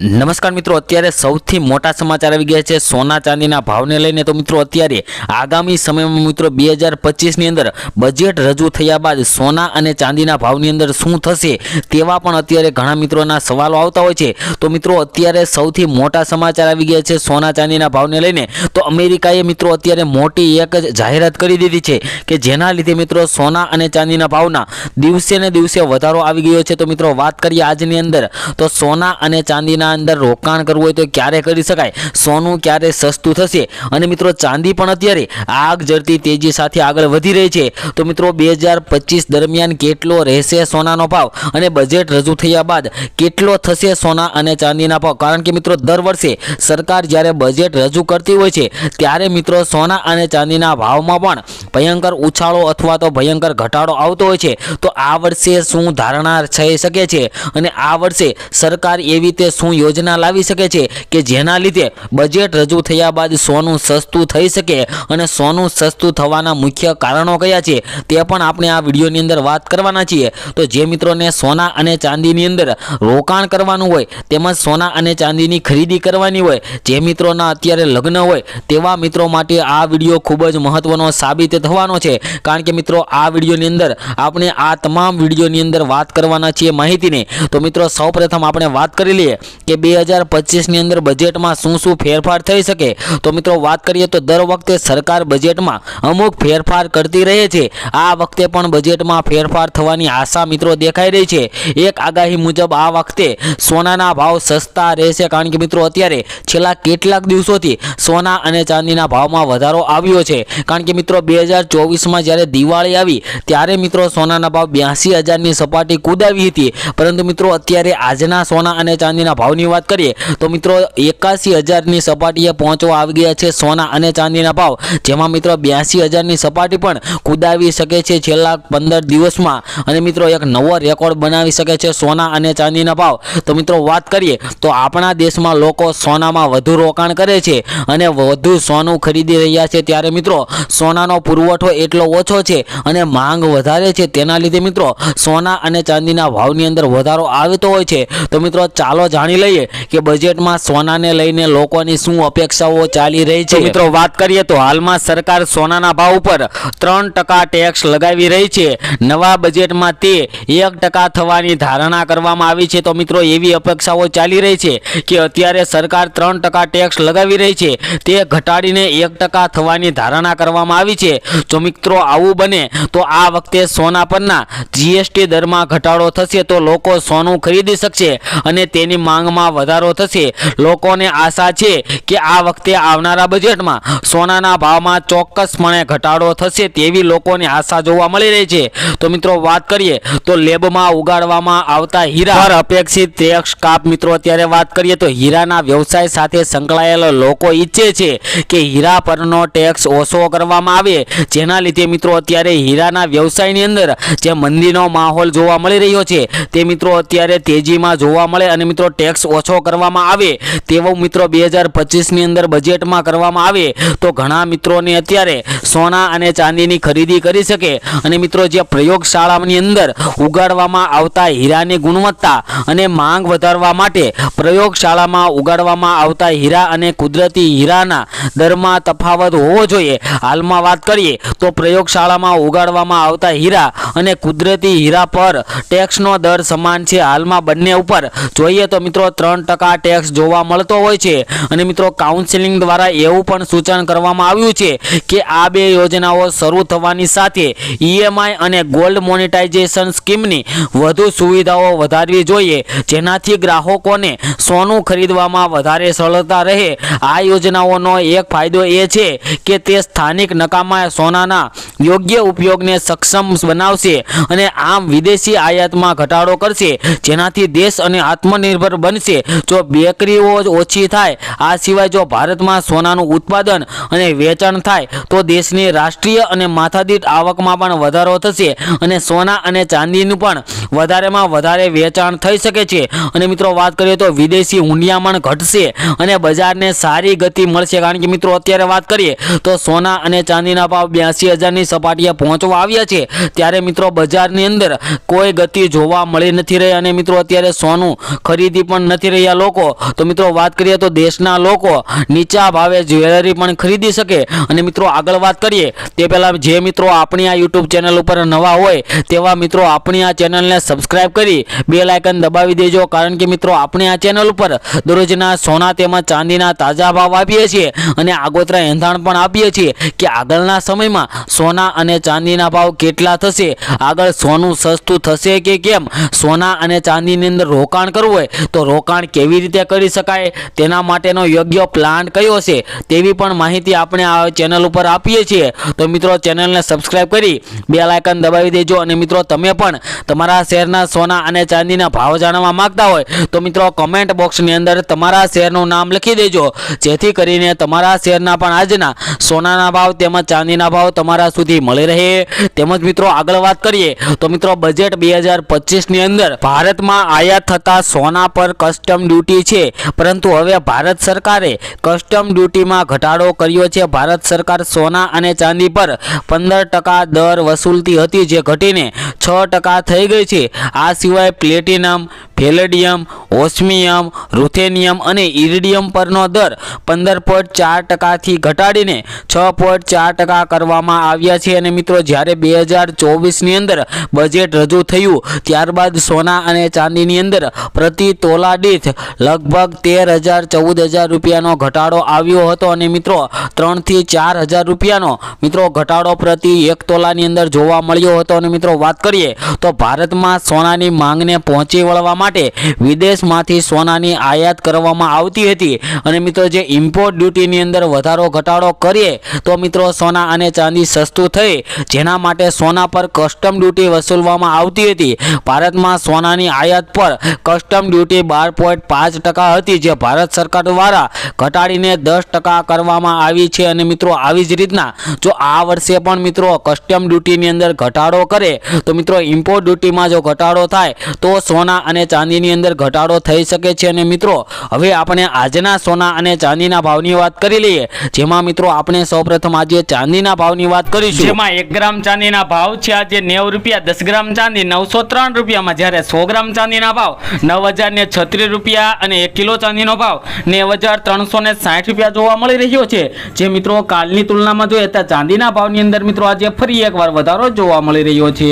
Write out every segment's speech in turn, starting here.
નમસ્કાર મિત્રો, અત્યારે સૌથી મોટા સમાચાર આવી ગયા છે સોના ચાંદીના ભાવને લઈને। તો મિત્રો અત્યારે આગામી સમયમાં મિત્રો 2025ની અંદર બજેટ રજૂ થયા બાદ સોના અને ચાંદીના ભાવની અંદર શું થશે તેવા પણ અત્યારે ઘણા મિત્રોના સવાલો આવતા હોય છે। તો મિત્રો અત્યારે સૌથી મોટા સમાચાર આવી ગયા છે સોના ચાંદીના ભાવને લઈને। તો અમેરિકાએ મિત્રો અત્યારે મોટી એક જાહેરાત કરી દીધી છે કે જેના લીધે મિત્રો સોના અને ચાંદીના ભાવના દિવસે ને દિવસે વધારો આવી ગયો છે। તો મિત્રો વાત કરીએ આજની અંદર તો સોના અને ચાંદીના અંદર રોકાણ કરવું હોય તો ક્યારે કરી શકાય, સોનું ક્યારે સસ્તું થશે અને મિત્રો ચાંદી પણ અત્યારે આગ ઝરતી તેજી સાથે આગળ વધી રહી છે। તો મિત્રો 2025 દરમિયાન કેટલો રહેશે સોનાનો ભાવ અને બજેટ રજૂ થયા બાદ કેટલો થશે સોના અને ચાંદીના ભાવ, કારણ કે મિત્રો દર વર્ષે સરકાર જ્યારે બજેટ રજૂ કરતી હોય છે ત્યારે મિત્રો સોના અને ચાંદીના ભાવમાં પણ ભયંકર ઉછાળો અથવા તો ભયંકર ઘટાડો આવતો હોય છે। તો આ વર્ષે શું ધારણા થઈ શકે છે અને આ વર્ષે સરકાર એવી રીતે શું યોજના લાવી શકે છે કે જેના લીધે બજેટ રજૂ થયા બાદ સોનું સસ્તું થઈ શકે અને સોનું સસ્તું થવાના મુખ્ય કારણો કયા છે તે પણ આપણે આ વિડીયોની અંદર વાત કરવાના છીએ। તો જે મિત્રોને સોના અને ચાંદીની અંદર રોકાણ કરવાનું હોય તેમજ સોના અને ચાંદીની ખરીદી કરવાની હોય, જે મિત્રોના અત્યારે લગ્ન હોય તેવા મિત્રો માટે આ વિડીયો ખૂબ જ મહત્વનો સાબિત થવાનો છે, કારણ કે મિત્રો આ વિડીયોની અંદર આપણે આ તમામ વિડીયોની અંદર વાત કરવાના છીએ માહિતીની। તો મિત્રો સૌપ્રથમ આપણે વાત કરી લઈએ કે 2025ની અંદર બજેટમાં શું ફેરફાર થઈ શકે। તો મિત્રો વાત કરીએ તો દર વખતે સરકાર બજેટમાં અમુક ફેરફાર કરતી રહે છે। આ વખતે પણ બજેટમાં ફેરફાર થવાની આશા મિત્રો દેખાઈ રહી છે। એક આગાહી મુજબ આ વખતે સોનાના ભાવ સસ્તા રહેશે, કારણ કે મિત્રો અત્યારે છેલ્લા કેટલાક દિવસોથી સોના અને ચાંદીના ભાવમાં વધારો આવ્યો છે, કારણ કે મિત્રો 2024માં જ્યારે દિવાળી આવી ત્યારે મિત્રો સોનાના ભાવ 82,000ની સપાટી કૂદાવી હતી, પરંતુ મિત્રો અત્યારે આજના સોના અને ચાંદીના ભાવની વાત કરીએ તો મિત્રો 81,000ની સપાટીએ પહોંચવા આવી ગયા છે સોના અને ચાંદીના ભાવ, જેમાં મિત્રો 82,000ની સપાટી પણ કૂદાવી શકે છે છેલ્લા 15 દિવસમાં અને મિત્રો એક નવો રેકોર્ડ બનાવી શકે છે સોના અને ચાંદીના ભાવ। તો મિત્રો વાત કરીએ તો આપણા દેશમાં લોકો સોનામાં વધુ રોકાણ કરે છે અને વધુ સોનું ખરીદી રહ્યા છે, ત્યારે મિત્રો સોનાનો પુરવઠો એટલો ઓછો છે અને માંગ વધારે છે, તેના લીધે મિત્રો સોના અને ચાંદીના ભાવની અંદર વધારો આવતો હોય છે। તો મિત્રો ચાલો જાણી લઈએ કે બજેટમાં સોનાને લઈને લોકોની શું અપેક્ષાઓ ચાલી રહી છે। મિત્રો વાત કરીએ તો હાલમાં સરકાર સોનાના ભાવ ઉપર 3% ટેક્સ લગાવી રહી છે। નવા બજેટમાં તે 1% થવાની ધારણા કરવામાં આવી છે। તો મિત્રો એવી અપેક્ષાઓ ચાલી રહી છે કે અત્યારે સરકાર 3% ટેક્સ લગાવી રહી છે તે ઘટાડીને 1% થવાની ધારણા કરવામાં આવી છે। જો મિત્રો આવું બને તો આ વખતે સોના પરના જીએસટી દરમાં ઘટાડો થશે તો લોકો સોનું ખરીદી શકશે અને તેની માંગમાં વધારો થશે। લોકોને આશા છે કે આ વખતે આવનારા બજેટમાં સોનાના ભાવમાં ચોક્કસપણે ઘટાડો થશે તેવી લોકોની આશા જોવા મળી રહી છે। તો મિત્રો વાત કરીએ તો લેબમાં ઉગાડવામાં આવતા હીરા પર અપેક્ષિત ટેક્સ કાપ। મિત્રો અત્યારે વાત કરીએ તો હીરાના વ્યવસાય સાથે સંકળાયેલા લોકો ઈચ્છે છે કે હીરા પરનો ટેક્સ ઓછો કરવામાં આવે, જેના લીધે મિત્રો અત્યારે હીરાના વ્યવસાયની અંદર જે મંદીનો માહોલ જોવા મળી રહ્યો છે તે મિત્રો અત્યારે તેજીમાં જોવા મળે અને મિત્રો ટેક્સ ઓછો કરવામાં આવે તેવું મિત્રો 2025ની અંદર બજેટમાં કરવામાં આવે તો ઘણા મિત્રોને અત્યારે સોના અને ચાંદીની ખરીદી કરી શકે અને મિત્રો જે પ્રયોગશાળાની અંદર ઉગાડવામાં આવતા હીરાની ગુણવત્તા અને માંગ વધારવા માટે પ્રયોગશાળામાં ઉગાડવામાં આવતા હીરા અને કુદરતી હીરાના દરમાં તફાવત હોવો જોઈએ। હાલમાં વાત કરીએ તો પ્રયોગશાળામાં ઉગાડવામાં આવતા હીરા અને કુદરતી હીરા પર ટેક્સનો દર સમાન છે। હાલમાં બંને ઉપર જોઈએ તો મિત્રો 3% ટેક્સ જોવા મળતો હોય છે અને મિત્રો કાઉન્સિલિંગ દ્વારા એવું પણ સૂચન કરવામાં આવ્યું છે કે આ બે યોજનાઓ શરૂ થવાની સાથે ઈએમઆઈ અને ગોલ્ડ મોનેટાઇઝેશન સ્કીમની વધુ સુવિધાઓ વધારવી જોઈએ, જેનાથી ગ્રાહકોને સોનું ખરીદવામાં વધારે સરળતા રહે। આ યોજનાઓનો એક ફાયદો એ છે કે તે સ્થાનિક નકામા સોનાના યોગ્ય ઉપયોગને સક્ષમ બનાવશે અને આમ વિદેશી આયાતમાં ઘટાડો કરશે, જેનાથી દેશ અને આત્મનિર્ભર બનશે। જો બેકરીઓ ઓછી થાય, આ સિવાય જો ભારતમાં સોનાનું ઉત્પાદન અને વેચાણ થાય તો દેશની રાષ્ટ્રીય અને માથાદીઠ આવકમાં પણ વધારો થશે અને સોના અને ચાંદીનું પણ વધારેમાં વધારે વેચાણ થઈ શકે છે અને મિત્રો વાત કરીએ તો વિદેશી હુંડિયામણ ઘટશે અને બજારને સારી ગતિ મળશે, કારણ કે મિત્રો અત્યારે વાત કરીએ તો સોના અને ચાંદીના ભાવ 82,000ની સપાટીએ પહોંચવા આવ્યા છે, ત્યારે મિત્રો બજારની અંદર કોઈ ગતિ જોવા મળી નથી રહી અને મિત્રો અત્યારે સોનું ખરીદી પણ પણ નથી રહ્યા લોકો, તો મિત્રો વાત કરીએ તો દેશના લોકો નીચા ભાવે જ્વેલરી પણ ખરીદી શકે. અને મિત્રો આગળ વાત કરીએ તે પહેલાં જે મિત્રો આપણી આ યુટ્યુબ ચેનલ ઉપર નવા હોય તેવા મિત્રો આપણી આ ચેનલને સબસ્ક્રાઇબ કરી બેલ આઇકન દબાવી દેજો, કારણ કે મિત્રો આપણે આ ચેનલ ઉપર દરરોજના સોના તેમજ ચાંદીના તાજા ભાવ આપીએ છીએ અને આગોતરા એંધાણ પણ આપીએ છીએ કે આગળના સમયમાં સોના અને ચાંદીના ભાવ કેટલા થશે, આગળ સોનું સસ્તું થશે કે કેમ, સોના અને ચાંદીની અંદર રોકાણ કરવું હોય તો રોકાણ કેવી રીતે કરી શકાય, તેના માટેનો યોગ્ય પ્લાન કયો છે તેવી પણ માહિતી આપણે આ ચેનલ ઉપર આપીએ છીએ. તો મિત્રો ચેનલને સબસ્ક્રાઇબ કરી બેલ આઇકન દબાવી દેજો. અને મિત્રો તમે પણ તમારા શહેરના સોના અને ચાંદીના ભાવ જાણવા માંગતા હોય તો મિત્રો કમેન્ટ બોક્સની અંદર તમારા શહેરનું નામ લખી દેજો, જેથી કરીને તમારા શહેરના પણ આજના સોનાના ભાવ તેમજ ચાંદીના ભાવ તમારા સુધી મળી રહે. તેમજ મિત્રો આગળ વાત કરીએ તો મિત્રો બજેટ 2025ની અંદર ભારતમાં આયાત થતા સોના પર કસ્ટમ ડ્યુટી છે, પરંતુ હવે ભારત સરકારે કસ્ટમ ડ્યુટીમાં ઘટાડો કર્યો છે. ભારત સરકાર સોના અને ચાંદી પર 15% દર વસૂલતી હતી, જે ઘટીને 6% થઈ ગઈ છે. આ સિવાય પ્લેટિનમ, પેલેડિયમ, ઓસ્મિયમ, રૂથેનિયમ અને ઇરિડિયમ પરનો દર 15.4%થી ઘટાડીને 6.4% કરવામાં આવ્યા છે. અને મિત્રો જ્યારે 2024ની અંદર બજેટ રજૂ થયું ત્યારબાદ સોના અને ચાંદીની અંદર પ્રતિ તોલા દીઠ લગભગ 13,000-14,000 રૂપિયાનો ઘટાડો આવ્યો હતો. અને મિત્રો 3,000 થી 4,000 રૂપિયાનો મિત્રો ઘટાડો પ્રતિ 1 તોલાની અંદર જોવા મળ્યો હતો. અને મિત્રો વાત કરીએ તો ભારતમાં સોનાની માંગને પહોંચી વળવા માટે વિદેશમાંથી સોનાની આયાત કરવામાં આવતી હતી. અને મિત્રો જે ઇમ્પોર્ટ ડ્યુટીની અંદર વધારો ઘટાડો કરીએ તો મિત્રો સોના અને ચાંદી સસ્તું થઈ, જેના માટે સોના પર કસ્ટમ ડ્યુટી વસૂલવામાં આવતી હતી. ભારતમાં સોનાની આયાત પર કસ્ટમ ડ્યુટી 12.5% હતી, જે ભારત સરકાર દ્વારા ઘટાડીને 10% કરવામાં આવી છે. અને મિત્રો આવી જ રીતના જો આ વર્ષે પણ મિત્રો કસ્ટમ ડ્યુટીની અંદર ઘટાડો કરે તો મિત્રો ઇમ્પોર્ટ ડ્યુટીમાં જો ઘટાડો થાય તો સોના અને ચાંદીની અંદર ઘટાડો થઈ શકે છે. અને મિત્રો હવે આપણે આજના સોના અને ચાંદીના ભાવની વાત કરી લઈએ, જેમાં મિત્રો આપણે સૌપ્રથમ આજે ચાંદીના ભાવની વાત કરીશું, જેમાં 1 ગ્રામ ચાંદીના ભાવ છે આજે 90 રૂપિયા, 10 ગ્રામ ચાંદી 903 રૂપિયામાં, જ્યારે 100 ગ્રામ ચાંદીના ભાવ 9,036 રૂપિયા અને 1 કિલો ચાંદીનો ભાવ 9,360 રૂપિયા જોવા મળી રહ્યો છે. જે મિત્રો કાલની તુલનામાં જોઈએ તો ચાંદીના ભાવની અંદર મિત્રો આજે ફરી એકવાર વધારો જોવા મળી રહ્યો છે.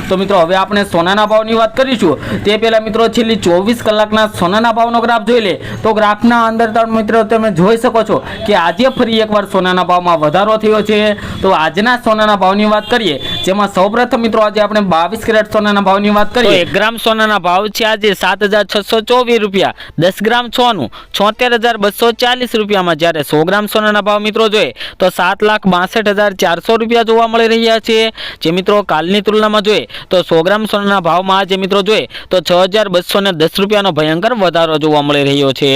તો મિત્રો હવે આપણે સોનાના ભાવની વાત કરીશું તે પહેલા મિત્રો છેલ્લી 24 કલાકના સોનાના ભાવનો ગ્રાફ જોઈ લે તો ગ્રાફના અંદર મિત્રો તમે જોઈ શકો છો કે આજે ફરી એકવાર સોનાના ભાવમાં વધારો થયો છે. તો આજના સોનાના ભાવની વાત કરીએ, જેમાં સૌપ્રથમ મિત્રો આજે આપણે 22 કેરેટ સોનાના ભાવની વાત કરીએ તો 1 ગ્રામ સોનાના ભાવ છે આજે 7,624 રૂપિયા, 10 ગ્રામ સોનું 76,240 રૂપિયામાં, જ્યારે 100 ગ્રામ સોનાના ભાવ મિત્રો જોઈએ તો 7,62,400 રૂપિયા જોવા મળી રહ્યા છે. જે મિત્રો કાલની તુલનામાં જોઈએ તો 100 ગ્રામ સોનાના ભાવમાં આજે મિત્રો જોઈએ તો 6,210 રૂપિયાનો ભયંકર વધારો જોવા મળી રહ્યો છે.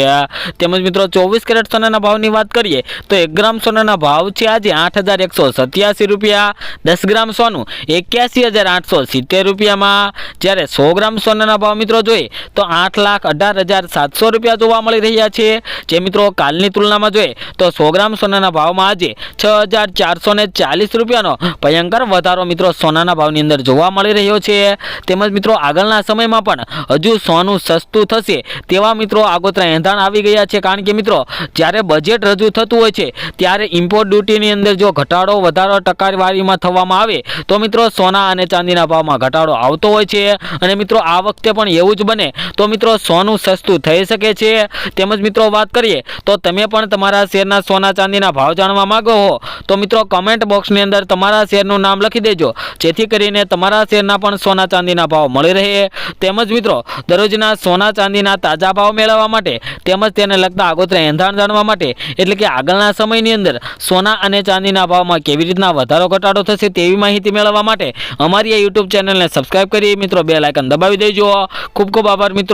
તેમજ મિત્રો 24 કેરેટ સોનાના ભાવની વાત કરીએ તો 1 ગ્રામ સોનાના ભાવ છે આજે 8,187 રૂપિયા, 10 ગ્રામ સોનું 81,870 રૂપિયામાં, જ્યારે 100 ગ્રામ સોનાના ભાવ મિત્રો જોઈએ તો 8,18,700 રૂપિયા જોવા મળી રહ્યા છે. જે મિત્રો કાલની તુલનામાં જોઈએ તો 100 ગ્રામ સોનાના ભાવમાં આજે 6,440 રૂપિયાનો ભયંકર વધારો મિત્રો સોનાના ભાવની અંદર જોવા મળી રહ્યો છે. તેમજ મિત્રો આગળના સમયમાં પણ હજુ સોનું સસ્તું થશે તેવા મિત્રો આગોતરા એંધાણ આવી ગયા છે, કારણ કે મિત્રો જ્યારે બજેટ રજૂ થતું હોય છે ત્યારે ઇમ્પોર્ટ ડ્યુટીની અંદર જો ઘટાડો વધારો ટકાવારીમાં થવામાં આવે તો મિત્રો સોના અને ચાંદીના ભાવમાં ઘટાડો આવતો હોય છે. અને મિત્રો આ વખતે પણ એવું જ બને તો મિત્રો સોનું સસ્તું થઈ શકે છે. તેમજ મિત્રો વાત કરીએ તો તમે પણ તમારા શેરના સોના ચાંદીના ભાવ જાણવા માંગો હો તો મિત્રો કમેન્ટ બોક્સની અંદર તમારા શેરનું નામ લખી દેજો, જેથી કરીને તમારા શેરના પણ સોના ચાંદીના ભાવ મળી રહે. તેમજ મિત્રો દરરોજના સોના ચાંદીના તાજા ભાવ મેળવવા માટે તેમજ તેને લગતા આગોતરા એંધાણ જાણવા માટે, એટલે કે આગળના સમયની અંદર સોના અને ચાંદીના ભાવમાં કેવી રીતના વધારો ઘટાડો થશે તેવી માહિતી મેળવવા માટે અમારી આ યુટ્યુબ ચેનલને સબસ્ક્રાઇબ કરી મિત્રો બેલ આઇકન દબાવી દેજો. ખૂબ ખૂબ આભાર મિત્રો.